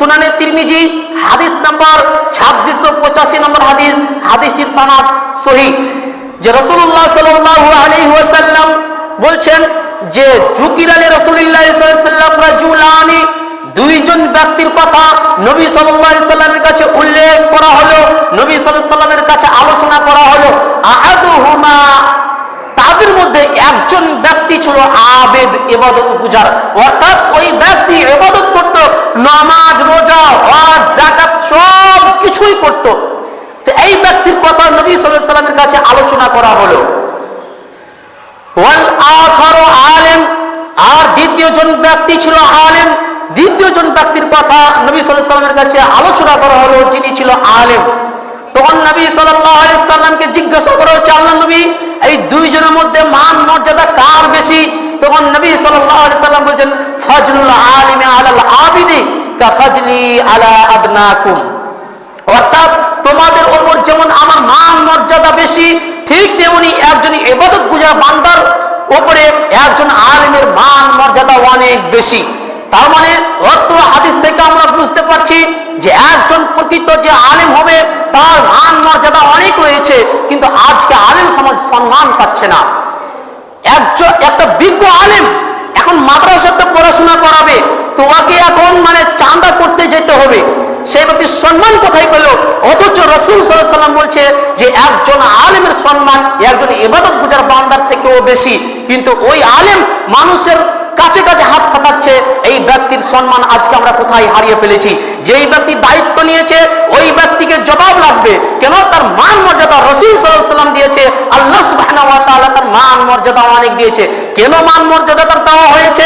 সুনানে তিরমিজি হাদিস নাম্বার 2685 নম্বর হাদিস, হাদিসটির সনদ সহিহ, যে রাসূলুল্লাহ সাল্লাল্লাহু আলাইহি ওয়াসাল্লাম বলছেন যে যুকিরা লি রাসূলিল্লাহ সাল্লাল্লাহু আলাইহি ওয়াসাল্লাম রাজুলানি, দুইজন ব্যক্তির কথা নবী সাল্লাল্লাহু আলাইহি ওয়াসাল্লামের কাছে উল্লেখ করা হলো, নবী সাল্লাল্লাহু আলাইহি ওয়াসাল্লামের কাছে আলোচনা করা হলো। আহাদুহুমা, তাদের মধ্যে একজন ব্যক্তি ছিল আবেদ, ইবাদত গুজার, অর্থাৎ ওই ব্যক্তি ইবাদত করত, নামাজ রোজা হজ যাকাত সব কিছুই করত। তো এই ব্যক্তির কথা নবী সাল্লাল্লাহু আলাইহি ওয়াসাল্লামের কাছে আলোচনা করা হলো। ওয়াল আখারু আলিম, আর দ্বিতীয় জন ব্যক্তি ছিল আলেম, দ্বিতীয় জন ব্যক্তির কথা নবী সাল্লাল্লাহু আলাইহি ওয়াসাল্লামের কাছে আলোচনা করা হলো, যিনি ছিল আলেম। তখন নবী সাল্লাল্লাহু আলাইহি ওয়াসাল্লামকে জিজ্ঞাসা করা হচ্ছে, আল্লাহর নবী, এই দুইজনের মধ্যে মান মর্যাদা কার বেশি? তখন নবী সাল্লাল্লাহু আলাইহি ওয়াসাল্লাম বলেছেন, ফাজলুল আলিমি আলাল আবিদি কা ফাজলি আলা আদনাকুম, অর্থাৎ তোমাদের উপর যেমন আমার মান মর্যাদা বেশি, ঠিক তেমনি একজন ইবাদত গুজার বান্দার উপরে একজন আলেমের মান মর্যাদা অনেক বেশি। তার মানে অর্থ হাদিস থেকে আমরা বুঝতে পারছি যে একজন প্রকৃত যে আলেম হবে তার মান মর্যাদা অনেক রয়েছে, কিন্তু আজকে আলেম সমাজ সম্মান পাচ্ছে না। একটা বিজ্ঞ আলেম এখন মাদ্রাসাতে পড়াশোনা করাবে, তো ওকে এখন চাঁদা করতে যেতে হবে, সেই ব্যক্তি সম্মান কোথায় পেল? অথচ রাসূল সাল্লাল্লাহু আলাইহি ওয়াসাল্লাম বলছে যে একজন আলেমের সম্মান একজন ইবাদত গুজার বান্দার থেকেও বেশি। কিন্তু ওই আলেম মানুষের কাছে কাছে হাত পাতাচ্ছে, এই ব্যক্তির সম্মান আজকে আমরা কোথায় হারিয়ে ফেলেছি। যেই ব্যক্তি দায়িত্ব নিয়েছে ওই ব্যক্তিকে জবাব লাগবে, কেন তার মান মর্যাদা রাসূল সাল্লাল্লাহু আলাইহি ওয়াসাল্লাম দিয়েছে, আল্লাহ সুবহানাহু ওয়া তাআলা তার মান মর্যাদা অনেক দিয়েছে। কেন মান মর্যাদা তার দেওয়া হয়েছে?